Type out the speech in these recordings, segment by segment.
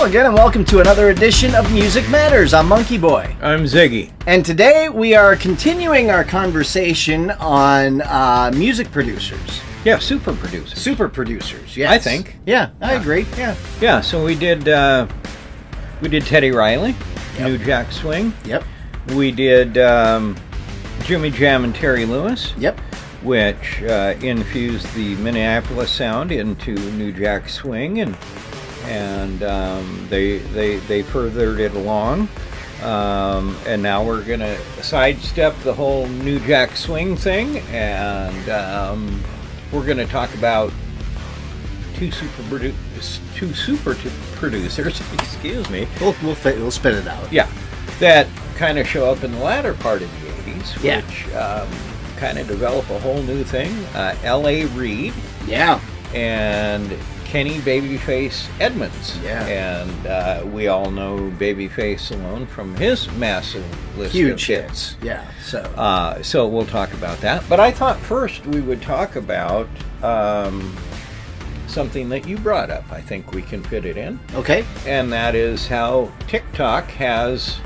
Hello again, and welcome to another edition of Music Matters. I'm MonkeyBoy. I'm Ziggy. And today we are continuing our conversation on music producers. Yeah, super producers. Super producers, yes. I think. Yeah, I agree. Yeah. Yeah, so we did Teddy Riley, New Jack Swing. Yep. We did Jimmy Jam and Terry Lewis. Yep. Which infused the Minneapolis sound into New Jack Swing, and they furthered it along, and now we're gonna sidestep the whole New Jack Swing thing, and we're gonna talk about two super producers. Excuse me. We'll spit it out. Yeah, that kind of show up in the latter part of the '80s, Yeah. which kind of develop a whole new thing. L.A. Reid. Yeah. And Kenny Babyface Edmonds. Yeah. And we all know Babyface alone from his massive list Huge of hits. Yeah. So we'll talk about that. But I thought first we would talk about something that you brought up. I think we can fit it in. Okay. And that is how TikTok has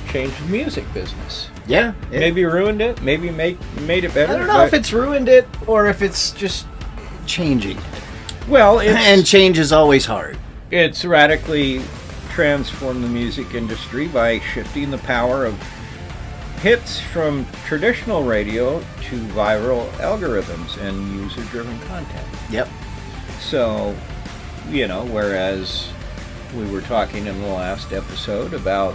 changed the music business. Yeah. Maybe ruined it. Maybe made it better. I don't know if it's ruined it or if it's just changing. Well, and change is always hard. It's radically transformed the music industry by shifting the power of hits from traditional radio to viral algorithms and user-driven content. Yep. So, whereas we were talking in the last episode about,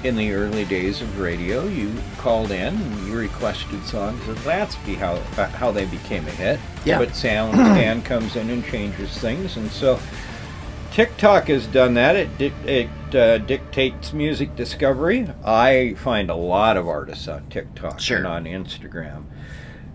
in the early days of radio, you called in, you requested songs, and that's how they became a hit. Yeah. But SoundScan comes in and changes things, and so TikTok has done that. It dictates music discovery. I find a lot of artists on TikTok and on Instagram.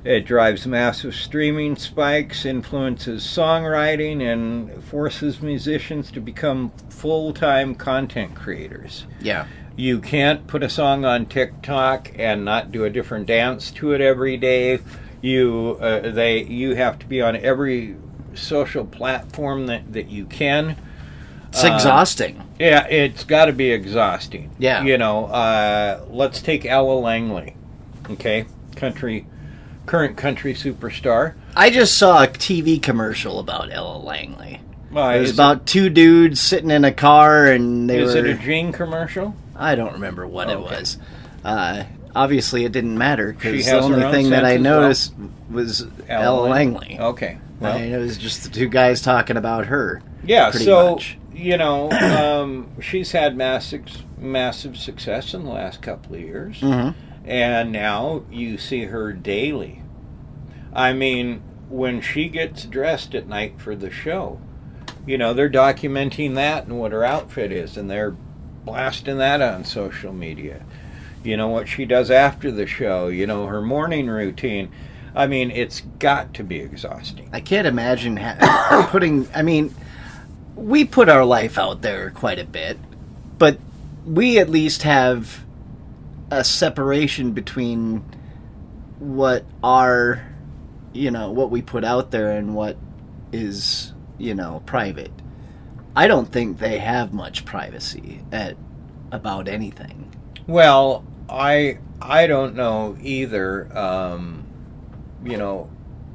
It drives massive streaming spikes, influences songwriting, and forces musicians to become full-time content creators. Yeah. You can't put a song on TikTok and not do a different dance to it every day. You have to be on every social platform that you can. It's exhausting. Yeah, it's got to be exhausting. Yeah. Let's take Ella Langley, okay? Current country superstar. I just saw a TV commercial about Ella Langley. It was about two dudes sitting in a car, and Is it a Gene commercial? I don't remember what it was. Obviously, it didn't matter, because the her only own thing that I sense as noticed was Ella Langley. Okay. Well, it was just the two guys talking about her. Yeah, pretty so, much. She's had massive success in the last couple of years. Mm-hmm. And now you see her daily. I mean, when she gets dressed at night for the show, they're documenting that and what her outfit is, and they're blasting that on social media. What she does after the show, her morning routine. I mean, it's got to be exhausting. I can't imagine we put our life out there quite a bit, but we at least have a separation between what we put out there and what is, private. I don't think they have much privacy about anything. Well, I don't know either.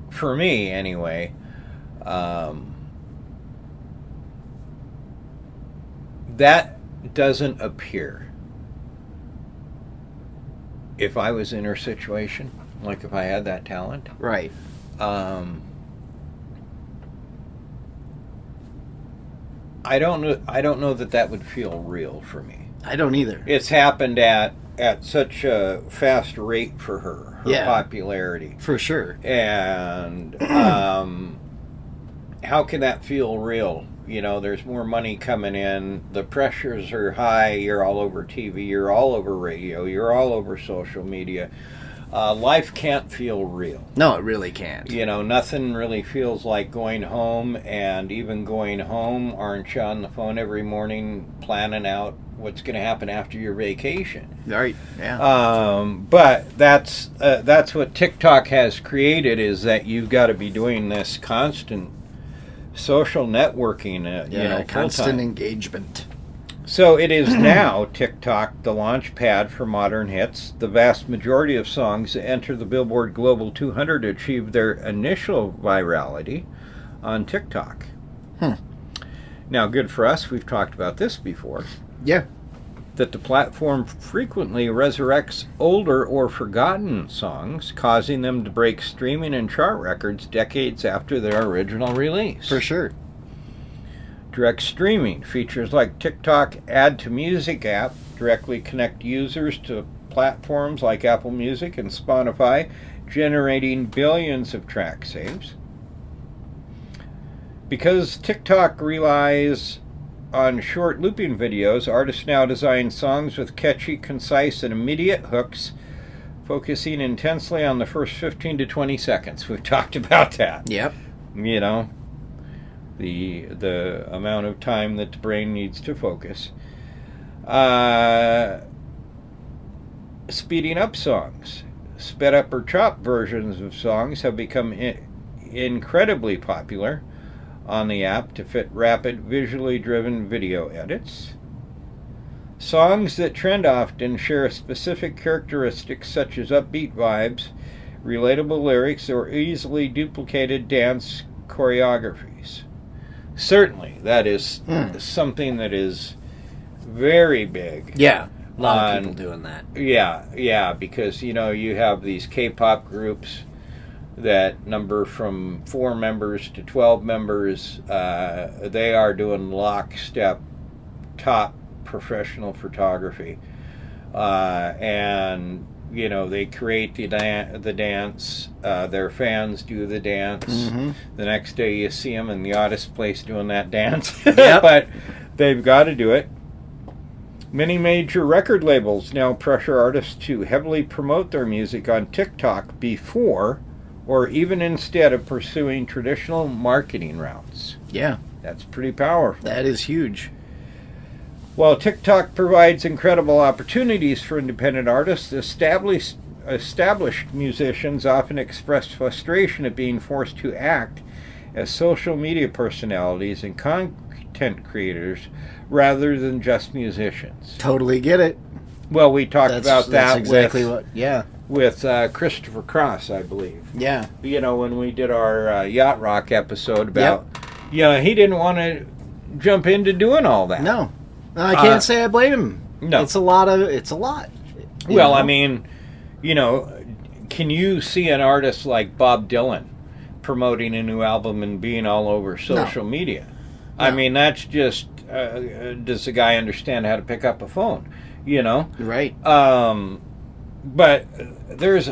For me anyway, that doesn't appear. If I was in her situation, like if I had that talent, right? I don't know that would feel real for me. I don't either. It's happened at such a fast rate for her popularity, for sure. And how can that feel real? There's more money coming in. The pressures are high. You're all over TV. You're all over radio. You're all over social media. Life can't feel real. No, it really can't. Nothing really feels like going home. And even going home, aren't you on the phone every morning planning out what's going to happen after your vacation? Right. Yeah. But that's what TikTok has created, is that you've got to be doing this constant social networking, constant full-time. engagement. So it is now TikTok, the launch pad for modern hits. The vast majority of songs that enter the Billboard Global 200 achieve their initial virality on TikTok. Now, good for us, we've talked about this before, Yeah. that the platform frequently resurrects older or forgotten songs, causing them to break streaming and chart records decades after their original release. For sure. Direct streaming features like TikTok Add to Music app directly connect users to platforms like Apple Music and Spotify, generating billions of track saves. Because TikTok relies on short looping videos, artists now design songs with catchy, concise, and immediate hooks, focusing intensely on the first 15 to 20 seconds. We've talked about that. Yep. You know, the amount of time that the brain needs to focus. Speeding up songs. Sped up or chopped versions of songs have become incredibly popular on the app to fit rapid, visually driven video edits. Songs that trend often share specific characteristics such as upbeat vibes, relatable lyrics, or easily duplicated dance choreographies. Certainly, that is something that is very big. Yeah. A lot of people doing that. Yeah, because, you have these K-pop groups that number from 4 members to 12 members. They are doing lockstep, top professional photography. And, they create the dance. Their fans do the dance. Mm-hmm. The next day you see them in the oddest place doing that dance. Yep. But they've got to do it. Many major record labels now pressure artists to heavily promote their music on TikTok before or even instead of pursuing traditional marketing routes. Yeah. That's pretty powerful. That is huge. While TikTok provides incredible opportunities for independent artists, established musicians often express frustration at being forced to act as social media personalities and content creators rather than just musicians. Totally get it. Well, we talked about that that's exactly with Christopher Cross, I believe. Yeah. When we did our Yacht Rock episode about, he didn't want to jump into doing all that. No. I can't say I blame him. No. It's a lot. Well, I mean, can you see an artist like Bob Dylan promoting a new album and being all over social media? No. I mean, that's just, does the guy understand how to pick up a phone? Right. But there's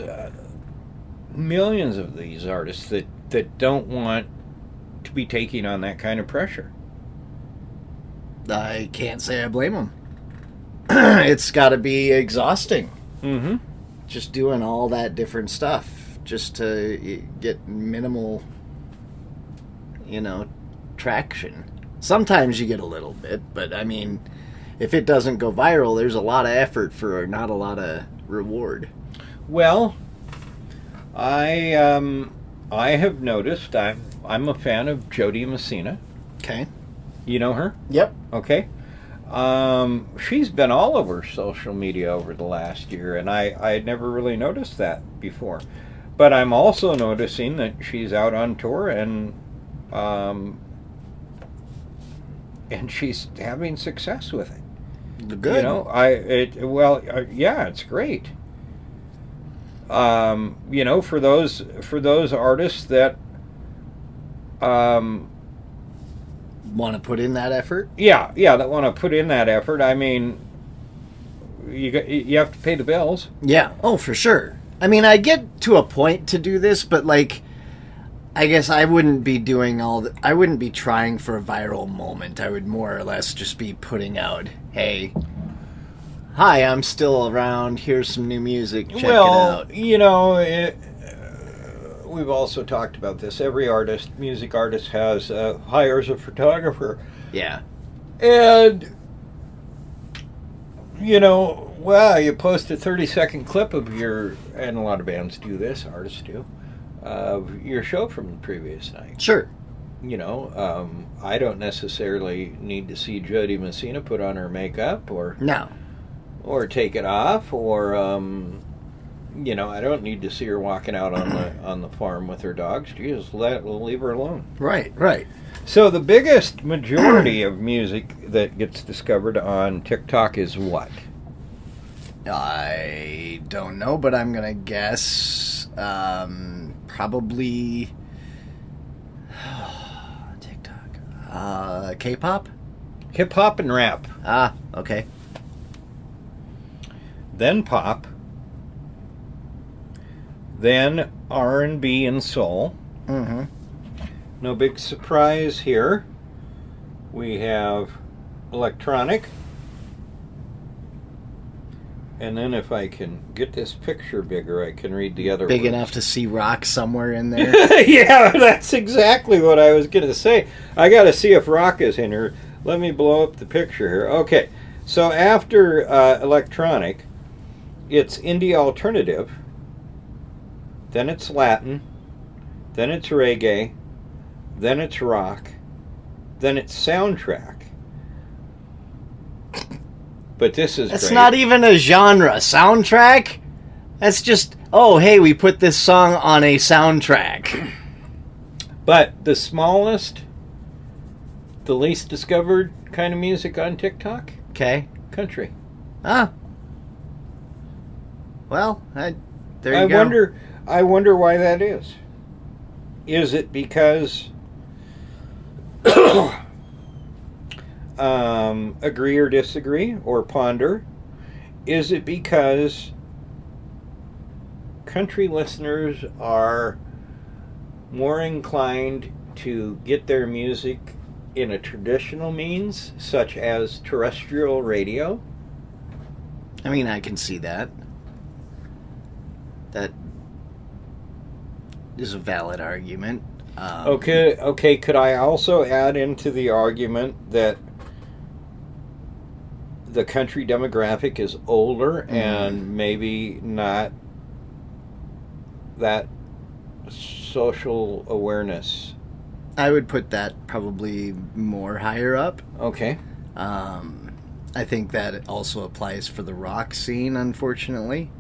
millions of these artists that don't want to be taking on that kind of pressure. I can't say I blame them. It's got to be exhausting. Mm-hmm. Just doing all that different stuff just to get minimal, traction. Sometimes you get a little bit, but I mean, if it doesn't go viral, there's a lot of effort for not a lot of reward. Well, I have noticed I'm a fan of Jody Messina. Okay. You know her? Yep. Okay. She's been all over social media over the last year, and I had never really noticed that before. But I'm also noticing that she's out on tour and she's having success with it. Good. It's great. For those artists that want to put in that effort? Yeah, that want to put in that effort. I mean, you have to pay the bills. Yeah. Oh, for sure. I mean, I get to a point to do this, but I guess I wouldn't be doing I wouldn't be trying for a viral moment. I would more or less just be putting out, hey, hi, I'm still around. Here's some new music. Check it out. We've also talked about this. Every music artist hires a photographer. Yeah. And, you post a 30-second clip of and a lot of bands do this, artists do, of your show from the previous night. Sure. I don't necessarily need to see Jody Messina put on her makeup No. or take it off, or I don't need to see her walking out on the farm with her dogs. Just leave her alone. Right, right. So the biggest majority of music that gets discovered on TikTok is what? I don't know, but I'm gonna guess probably TikTok. K-pop? Hip hop and rap. Ah, okay. Then pop. Then R&B and soul. Mm-hmm. No big surprise here. We have electronic. And then if I can get this picture bigger, I can read the other Big words. enough to see rock somewhere in there. Yeah, that's exactly what I was going to say. I got to see if rock is in here. Let me blow up the picture here. Okay, so after electronic, it's indie alternative, then it's Latin, then it's reggae, then it's rock, then it's soundtrack. But this is That's great. not even a genre. Soundtrack? That's just, oh, hey, we put this song on a soundtrack. But the smallest, the least discovered kind of music on TikTok? Okay. Country. Ah. Well, there you go. I wonder why that is. Is it because agree or disagree or ponder? Is it because country listeners are more inclined to get their music in a traditional means, such as terrestrial radio? I mean, I can see that. That is a valid argument. Okay. Could I also add into the argument that the country demographic is older and maybe not that social awareness? I would put that probably more higher up. Okay. I think that also applies for the rock scene, unfortunately.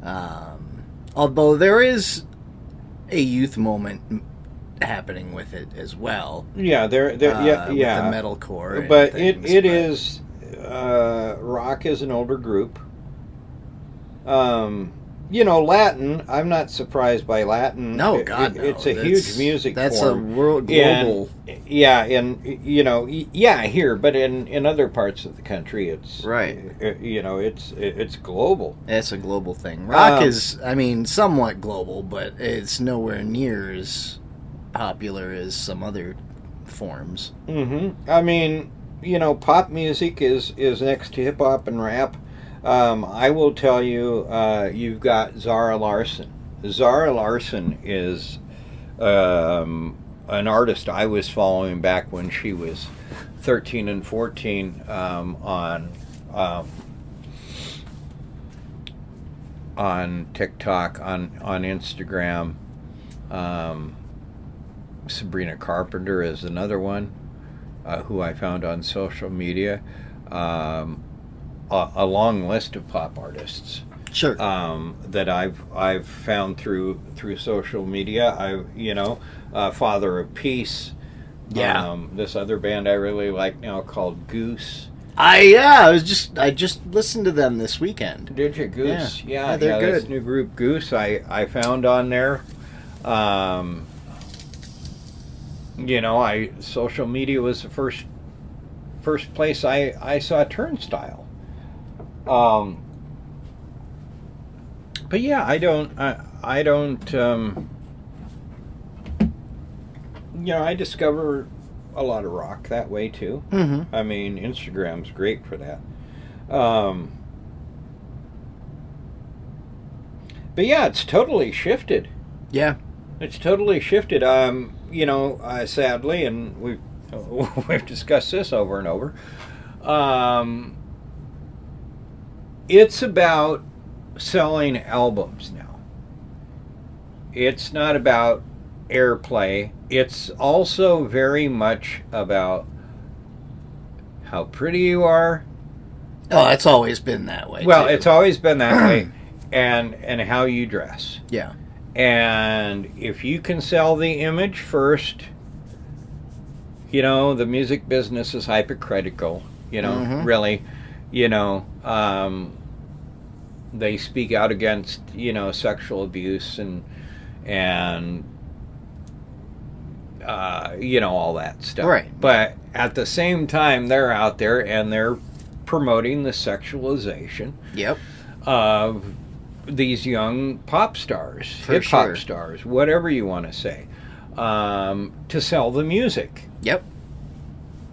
Although there is a youth moment happening with it as well. Yeah, yeah. With the metalcore. But it is rock is an older group. Latin. I'm not surprised by Latin. No, God, no. It's a huge music that's form. A global. Here, but in other parts of the country, it's right. It's global. It's a global thing. Rock is, somewhat global, but it's nowhere near as popular as some other forms. Mm-hmm. Pop music is next to hip hop and rap. I will tell you, you've got Zara Larsson. Zara Larsson is an artist I was following back when she was 13 and 14 on TikTok, on Instagram. Sabrina Carpenter is another one who I found on social media. A long list of pop artists, sure, that I've found through social media. Father of Peace. Yeah. This other band I really like now called Goose. I just listened to them this weekend. Did you? Goose? Yeah, they're good. This new group Goose I found on there. Social media was the first place I saw Turnstile. But yeah, I discover a lot of rock that way too. Mm-hmm. Instagram's great for that. But yeah, it's totally shifted. Yeah. It's totally shifted. Sadly, and we've discussed this over and over. It's about selling albums now. It's not about airplay it's also very much about how pretty you are. Oh, it's always been that way. Well, too. it's always been that way, and how you dress. Yeah. And if you can sell the image first, the music business is hypocritical, really, they speak out against, sexual abuse and all that stuff. Right. But at the same time, they're out there and they're promoting the sexualization Yep. of these young pop stars, For hip-hop sure. stars, whatever you want to say, to sell the music. Yep.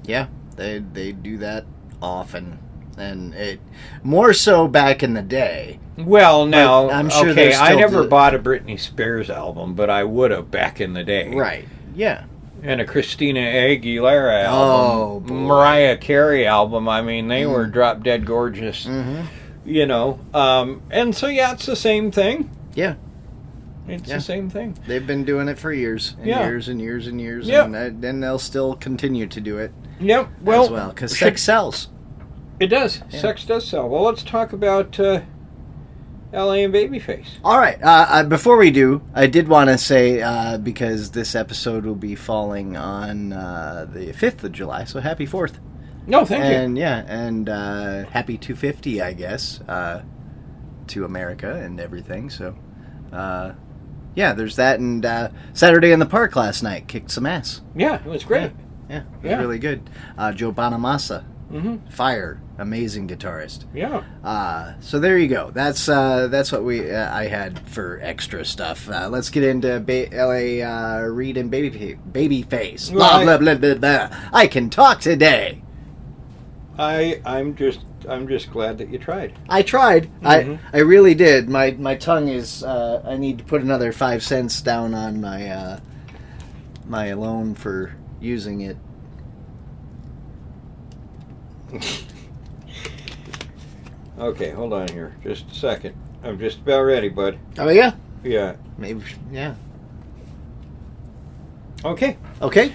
Yeah, they do that often, and it more so back in the day. Well, now, I'm sure okay, they're I still never do- bought a Britney Spears album, but I would have back in the day. Right. Yeah. And a Christina Aguilera album, Oh, boy. Mariah Carey album. I mean, they were drop dead gorgeous, and so yeah, it's the same thing. Yeah. It's Yeah. the same thing. They've been doing it for years and Yeah. years and years and years, Yep. and then they'll still continue to do it Yep. Well, as well because sex sells. It does. Yeah. Sex does sell. Well, let's talk about L.A. and Babyface. All right. Before we do, I did want to say because this episode will be falling on the 5th of July, so happy 4th. No, thank you. And happy 250, I guess, to America and everything. So, there's that. And Saturday in the Park last night kicked some ass. Yeah, it was great. Yeah, it was Yeah. really good. Joe Bonamassa, Mm-hmm. fire, amazing guitarist. Yeah. So there you go. That's what I had for extra stuff. Let's get into L.A. Reid and Babyface. Blah, blah, blah, blah, blah. I can talk today. I'm just glad that you tried. I tried. Mhm. I really did. My tongue is. I need to put another 5 cents down on my my loan for using it. Okay, hold on here. Just a second. I'm just about ready, bud. Oh yeah. Yeah. Maybe. Yeah. Okay. Okay.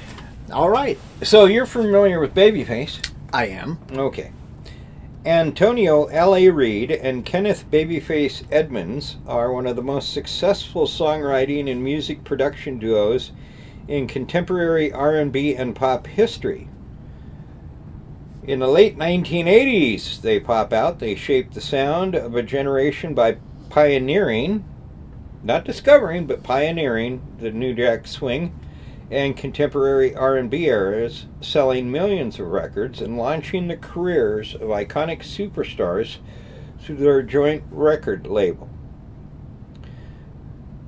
All right. So you're familiar with Babyface. I am. Okay. Antonio L.A. Reid and Kenneth Babyface Edmonds are one of the most successful songwriting and music production duos in contemporary R&B and pop history. In the late 1980s, they pop out. They shaped the sound of a generation by pioneering, not discovering, but pioneering the New Jack Swing and contemporary R&B eras, selling millions of records and launching the careers of iconic superstars through their joint record label.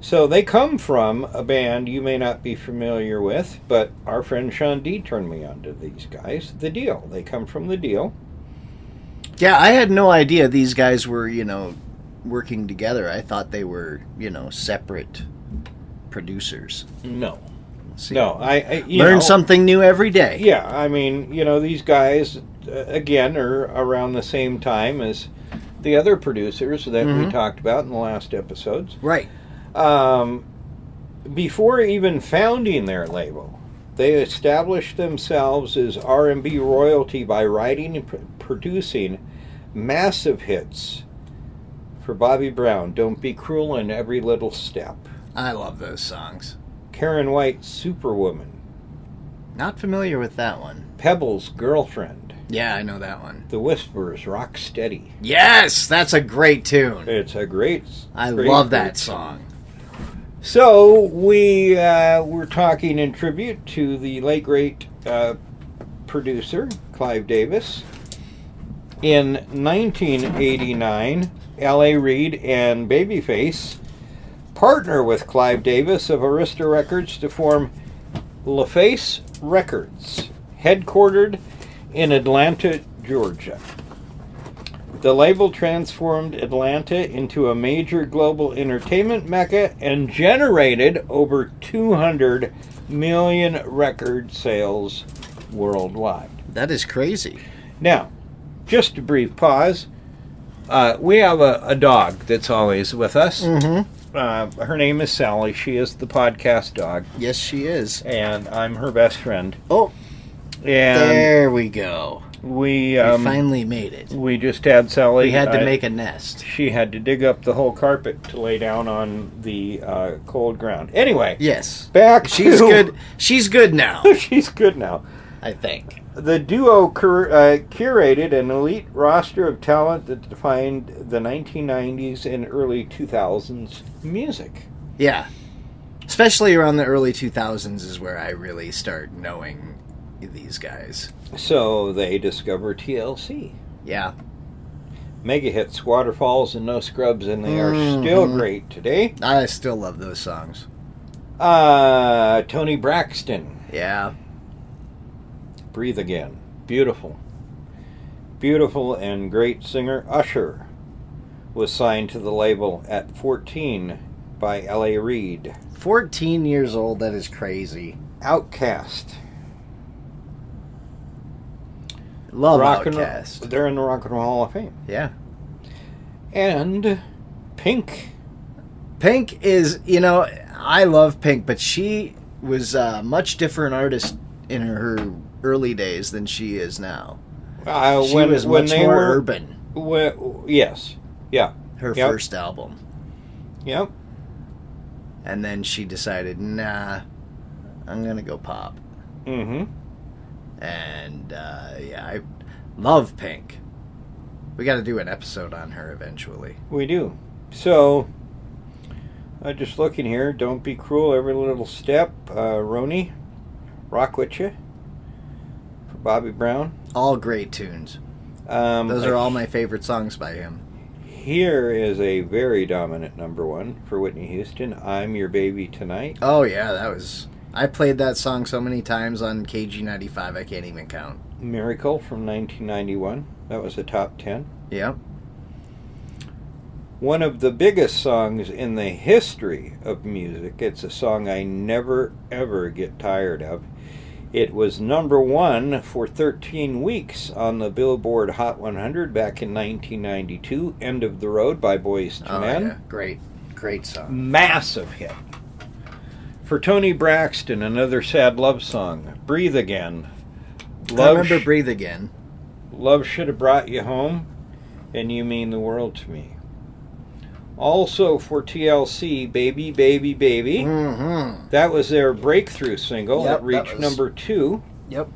So they come from a band you may not be familiar with, but our friend Sean D turned me on to these guys, The Deal. They come from The Deal. Yeah, I had no idea these guys were, working together. I thought they were, separate producers. No. See, No, I learn something new every day. Yeah, I mean, these guys, again, are around the same time as the other producers that we talked about in the last episodes. Right. Before even founding their label, they established themselves as R&B royalty by writing and producing massive hits for Bobby Brown, Don't Be Cruel, and Every Little Step. I love those songs. Karen White, Superwoman. Not familiar with that one. Pebbles, Girlfriend. Yeah, I know that one. The Whisperers, Rock Steady. Yes, that's a great tune. It's a great love that great song. So we were talking in tribute to the late great producer Clive Davis. In 1989, L.A. Reid and Babyface partner with Clive Davis of Arista Records to form LaFace Records, headquartered in Atlanta, Georgia. The label transformed Atlanta into a major global entertainment mecca and generated over 200 million record sales worldwide. That is crazy. Now, just a brief pause. We have a dog that's always with us. Mm-hmm. Her name is Sally. She is the podcast dog. Yes, she is. And I'm her best friend. Oh, and there we go. We finally made it. We just had Sally. We had to make a nest. She had to dig up the whole carpet to lay down on the cold ground. Anyway. Yes. Back She's good. She's good now. She's good now. I think. The duo curated an elite roster of talent that defined the 1990s and early 2000s music. Yeah. Especially around the early 2000s is where I really start knowing these guys. So they discover TLC. Yeah. Mega hits, Waterfalls and No Scrubs, and they are still great today. I still love those songs. Toni Braxton. Yeah. Breathe Again. Beautiful. Beautiful and great singer Usher was signed to the label at 14 by L.A. Reid. 14 years old, that is crazy. Outkast. Love Outkast. They're in the Rock and Roll Hall of Fame. Yeah. And Pink. Pink is, I love Pink, but she was a much different artist in her early days than she is now. She was much more urban. Yes. Yeah. Her first album. Yep. And then she decided, nah, I'm going to go pop. Mm-hmm. And, I love Pink. We got to do an episode on her eventually. We do. So, just looking here, Don't Be Cruel, Every Little Step, Roni, Rock With You, for Bobby Brown. All great tunes. Those are all my favorite songs by him. Here is a very dominant number one for Whitney Houston, I'm Your Baby Tonight. Oh, yeah, I played that song so many times on KG95, I can't even count. Miracle from 1991. That was a top 10. Yep. One of the biggest songs in the history of music. It's a song I never, ever get tired of. It was number one for 13 weeks on the Billboard Hot 100 back in 1992. End of the Road by Boyz II Men. Yeah. Great song. Massive hit. For Toni Braxton, another sad love song, Breathe Again. I remember Breathe Again. Love Should Have Brought You Home, and You Mean the World to Me. Also for TLC, Baby, Baby, Baby. Mm-hmm. That was their breakthrough single. It reached number 2. Yep.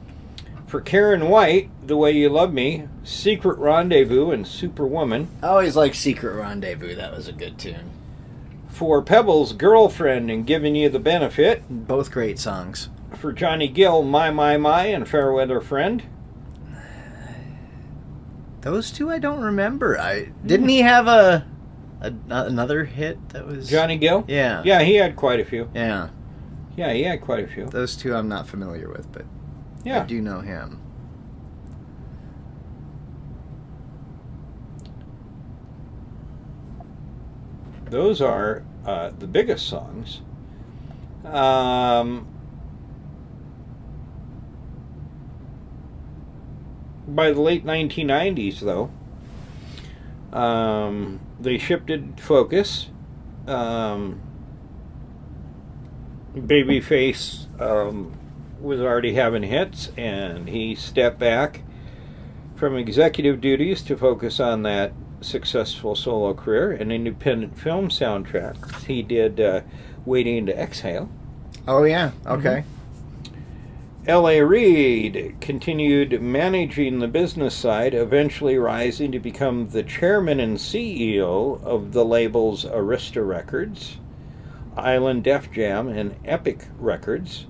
For Karen White, The Way You Love Me, Secret Rendezvous, and Superwoman. I always liked Secret Rendezvous. That was a good tune. For Pebbles, Girlfriend, and Giving You the Benefit. Both great songs. For Johnny Gill, My, and Fairweather Friend. Those two I don't remember. Didn't he have another hit that was... Johnny Gill? Yeah. Yeah, he had quite a few. Yeah. Yeah, he had quite a few. Those two I'm not familiar with, but yeah. I do know him. Those are the biggest songs. By the late 1990s, though, they shifted focus. Babyface was already having hits, and he stepped back from executive duties to focus on that successful solo career and independent film soundtracks. He did Waiting to Exhale. Oh, yeah. Okay. L.A. Reid continued managing the business side, eventually rising to become the chairman and CEO of the labels Arista Records, Island Def Jam, and Epic Records.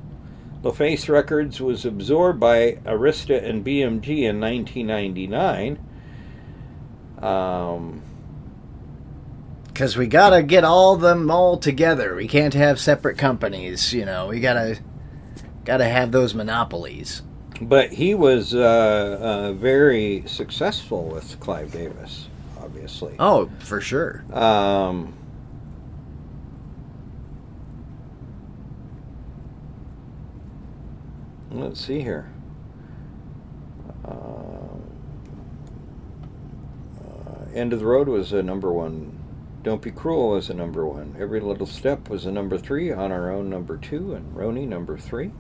LaFace Records was absorbed by Arista and BMG in 1999. Because we gotta get them all together. We can't have separate companies. We gotta have those monopolies. But he was very successful with Clive Davis, obviously. Oh, for sure. Let's see here. End of the Road was a number one Don't Be Cruel was a number 1. Every Little Step was a number 3. On Our Own, number 2. And Roni, number 3.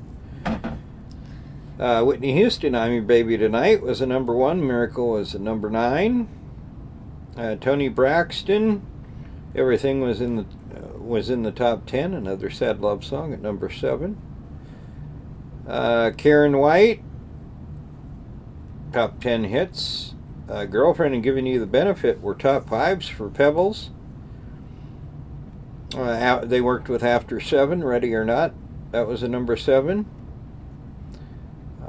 Whitney Houston, I'm Your Baby Tonight was a number 1. Miracle was a number 9. Toni Braxton, Everything was in the top 10. Another sad love song at number 7. Karen White, top 10 hits. Girlfriend and Giving You the Benefit were top 5s for Pebbles. They worked with After 7, Ready or Not. That was a number 7.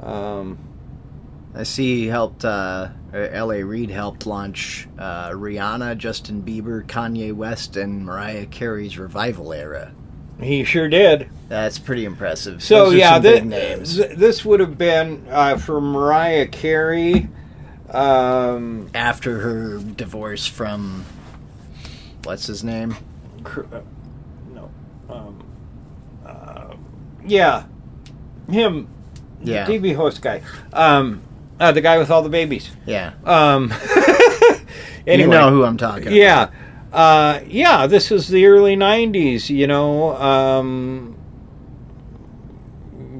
I see he helped, L.A. Reid helped launch Rihanna, Justin Bieber, Kanye West, and Mariah Carey's revival era. He sure did. That's pretty impressive. So Those are yeah, some big names. This would have been for Mariah Carey. After her divorce from, what's his name? Yeah, him. Yeah. TV host guy. The guy with all the babies. Yeah. Anyway, you know who I'm talking about. Yeah. This is the early 90s,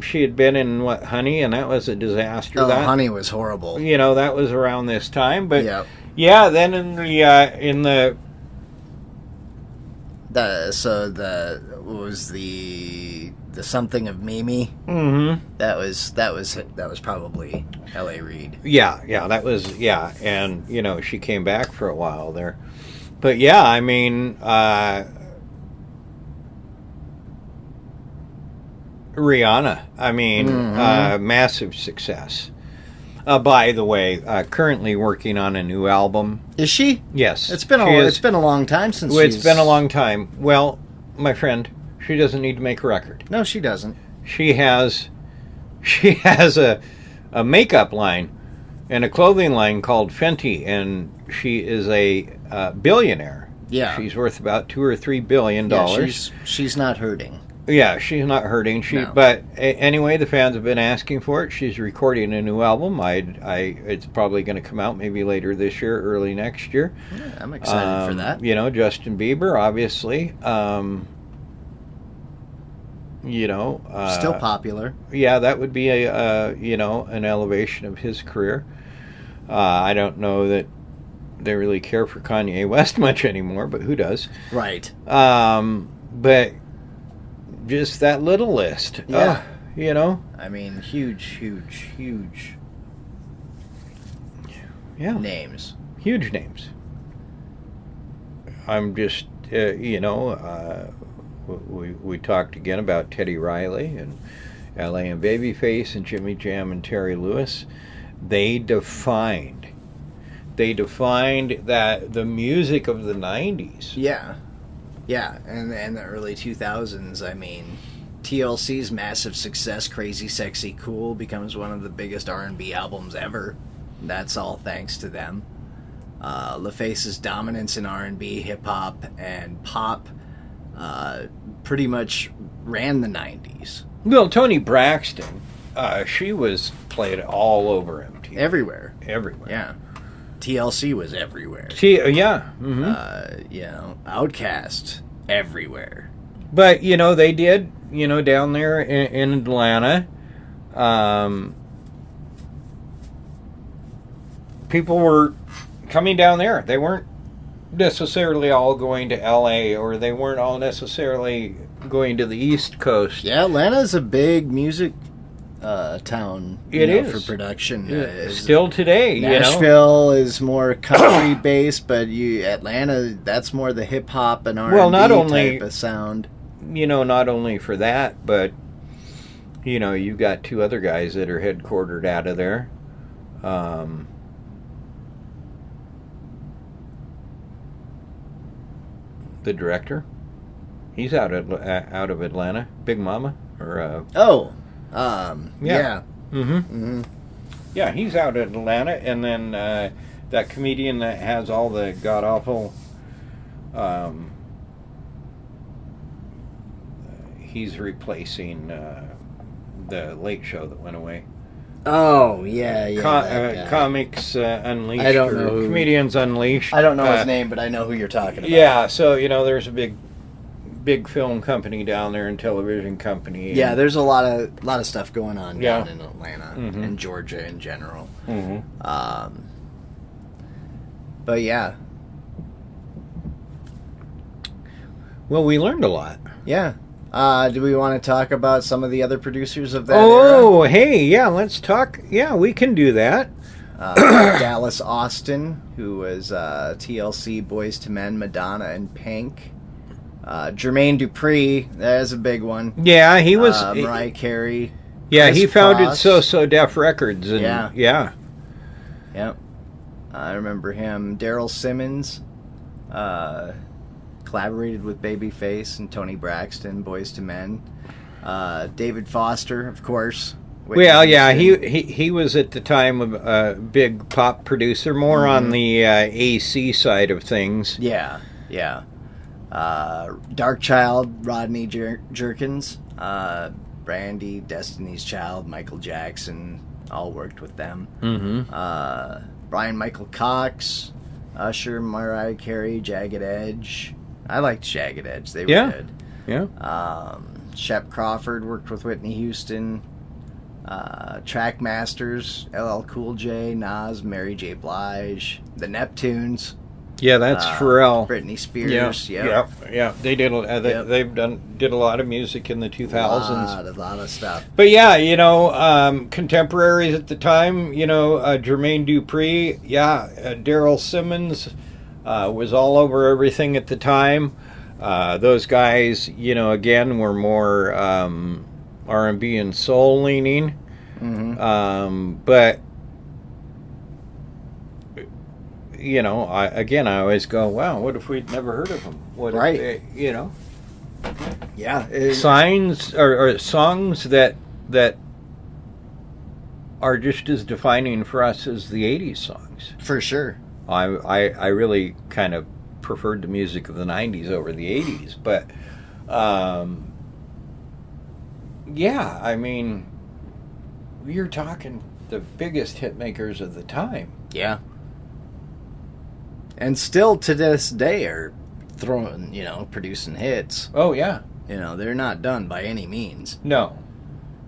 she had been in, Honey, and that was a disaster. Honey was horrible. That was around this time. But, Yep. yeah, then in the... What was the something of Mimi? Mm-hmm. That was probably L.A. Reid. Yeah, that was, and, she came back for a while there. But, yeah, I mean, Rihanna, massive success. By the way, currently working on a new album. Is she? Yes. It's been a long time since It's been a long time. Well, my friend, she doesn't need to make a record. No, she doesn't. She has a makeup line and a clothing line called Fenty, and she is a billionaire. Yeah. She's worth about $2 or $3 billion. Yeah, she's not hurting. Yeah, she's not hurting. No. But anyway, the fans have been asking for it. She's recording a new album. It's probably going to come out maybe later this year, early next year. Yeah, I'm excited for that. Justin Bieber, obviously. Still popular. Yeah, that would be an elevation of his career. I don't know that they really care for Kanye West much anymore, but who does? Right. But just that little list. Yeah. I mean, huge names. Huge names. I'm just, we talked again about Teddy Riley and L.A. and Babyface and Jimmy Jam and Terry Lewis. They defined that the music of the 90s. Yeah, and the early 2000s, I mean, TLC's massive success, Crazy Sexy Cool, becomes one of the biggest R&B albums ever. That's all thanks to them. LaFace's dominance in R&B, hip-hop, and pop pretty much ran the 90s. Well, Toni Braxton, she was played all over MTV. Everywhere. Yeah. TLC was everywhere. Yeah. Mm-hmm. Outkast, everywhere. But, they did, down there in Atlanta, people were coming down there. They weren't necessarily all going to L.A., or they weren't all necessarily going to the East Coast. Yeah, Atlanta's a big music town for production. Still today, Nashville is more country based, but Atlanta, that's more the hip hop and R&B type of sound. Not only for that, but you've got two other guys that are headquartered out of there. The director, he's out of Atlanta. Big Mama, or yeah. Mm-hmm. Yeah, he's out at Atlanta, and then that comedian that has all the god awful. He's replacing the Late Show that went away. Oh, yeah. That guy. Comics Unleashed. I don't know Comedians Unleashed. I don't know his name, but I know who you're talking about. Yeah, so, there's a big film company down there and television company. Yeah, there's a lot of stuff going on down in Atlanta Mm-hmm. and Georgia in general. Mm-hmm. But yeah. Well, we learned a lot. Yeah. Do we want to talk about some of the other producers of that era? Oh, hey, yeah, let's talk. Yeah, we can do that. Dallas Austin, who was TLC, Boyz II Men, Madonna, and Pink. Jermaine Dupri, that is a big one. Yeah, he was... Mariah Carey. Yeah, Chris he founded Cross. So Def Records. And, yeah. Yep. I remember him. Daryl Simmons collaborated with Babyface and Toni Braxton, Boyz II Men. David Foster, of course. Well, yeah, he was at the time a big pop producer, more on the AC side of things. Yeah. Dark Child, Rodney Jerkins, Brandy, Destiny's Child, Michael Jackson, all worked with them. Mm-hmm. Brian Michael Cox, Usher, Mariah Carey, Jagged Edge. I liked Jagged Edge. They were good. Yeah. Shep Crawford worked with Whitney Houston. Trackmasters, LL Cool J, Nas, Mary J. Blige, the Neptunes. Yeah, that's Pharrell. Britney Spears. Yeah. They did. Did a lot of music in the 2000s. A lot of stuff. But yeah, contemporaries at the time. Jermaine Dupri. Yeah, Daryl Simmons was all over everything at the time. Those guys, again, were more R&B and soul leaning. Mm-hmm. But I always go, wow, what if we'd never heard of them? What right. If they, Yeah. Signs or songs that are just as defining for us as the 80s songs. For sure. I really kind of preferred the music of the 90s over the 80s, but yeah, I mean, you're talking the biggest hit makers of the time. Yeah. And still to this day are producing hits. Oh, yeah. They're not done by any means. No,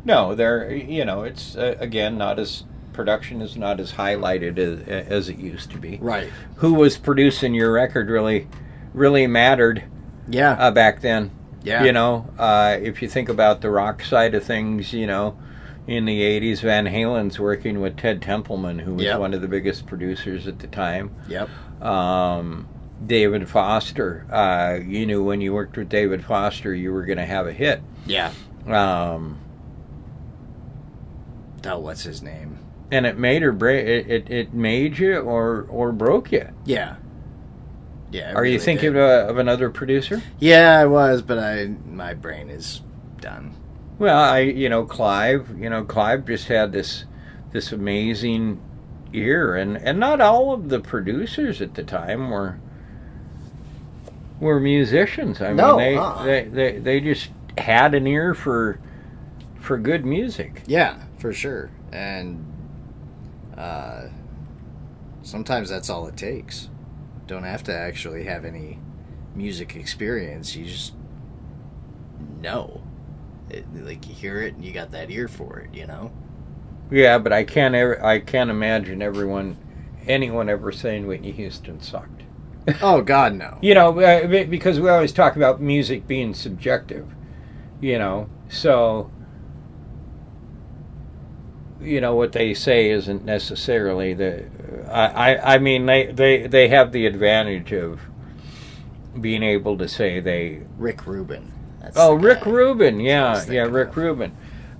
they're, it's, again, not as, production is not as highlighted as it used to be. Right. Who was producing your record really mattered. Yeah. Back then. Yeah. If you think about the rock side of things, in the 80s, Van Halen's working with Ted Templeman, who was one of the biggest producers at the time. Yep. David Foster, you knew when you worked with David Foster, you were going to have a hit. Yeah. What's his name? And it made or break. It made you or broke you. Yeah. Yeah. Are you thinking of another producer? Yeah, I was, but my brain is done. Well, Clive. Clive just had this amazing ear, and not all of the producers at the time were musicians. I mean, they just had an ear for good music. Yeah, for sure. And sometimes that's all it takes. Don't have to actually have any music experience. You just know. You hear it and you got that ear for it, Yeah, but I can't imagine anyone ever saying Whitney Houston sucked. Oh God, no. Because we always talk about music being subjective. So what they say isn't necessarily the. I mean they have the advantage of being able to say they. Rick Rubin. Rick Rubin, yeah, Rick Rubin.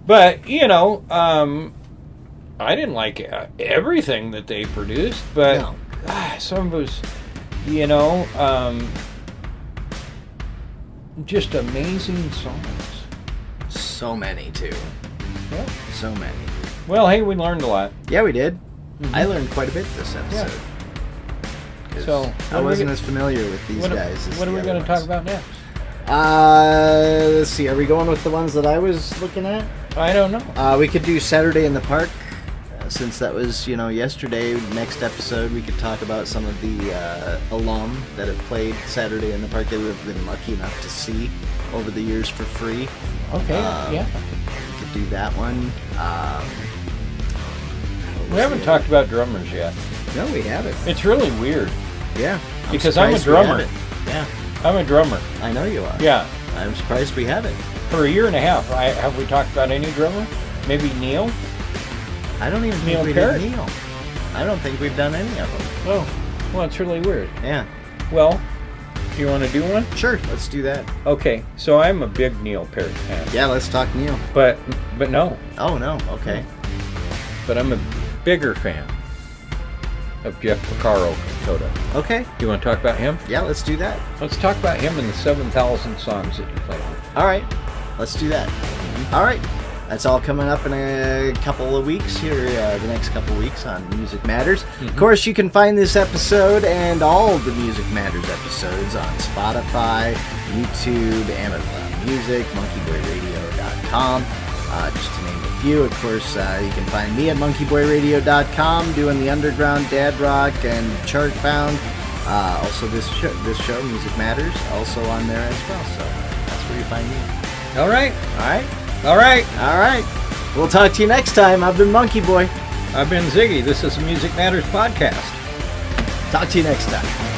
But I didn't like everything that they produced, but some of it was, just amazing songs. So many too. Yeah. So many. Well, hey, we learned a lot. Yeah, we did. Mm-hmm. I learned quite a bit this episode. Yeah. So I wasn't as familiar with these guys. What are we going to talk about next? Let's see. Are we going with the ones that I was looking at? I don't know. We could do Saturday in the Park. since that was, yesterday, next episode we could talk about some of the alum that have played Saturday in the Park that we've been lucky enough to see over the years for free. Okay, yeah. We could do that one. We haven't talked about drummers yet. No, we haven't. It's really weird. Yeah. Because I'm a drummer. Yeah. I'm a drummer. I know you are. Yeah. I'm surprised we haven't. For a year and a half, have we talked about any drummer? Maybe Neil? I don't even Neil think we Peart? did Neil. I don't think we've done any of them. Oh, well, it's really weird. Yeah. Well, do you want to do one? Sure, let's do that. Okay, so I'm a big Neil Peart fan. Yeah, let's talk Neil. But no. Oh, no, okay. But I'm a bigger fan of Jeff Porcaro Toto. Okay. Do you want to talk about him? Yeah, let's do that. Let's talk about him and the 7,000 songs that he played. All right, let's do that. All right, that's all coming up in a couple of weeks here, the next couple of weeks on Music Matters. Of course, you can find this episode and all of the Music Matters episodes on Spotify, YouTube, Amazon Music, MonkeyBoyRadio.com, just to name a few. Of course, you can find me at MonkeyBoyRadio.com doing the underground dad rock and Chartbound. Also, this show, Music Matters, also on there as well. So that's where you find me. All right. All right. All right. All right. We'll talk to you next time. I've been Monkey Boy. I've been Ziggy. This is the Music Matters Podcast. Talk to you next time.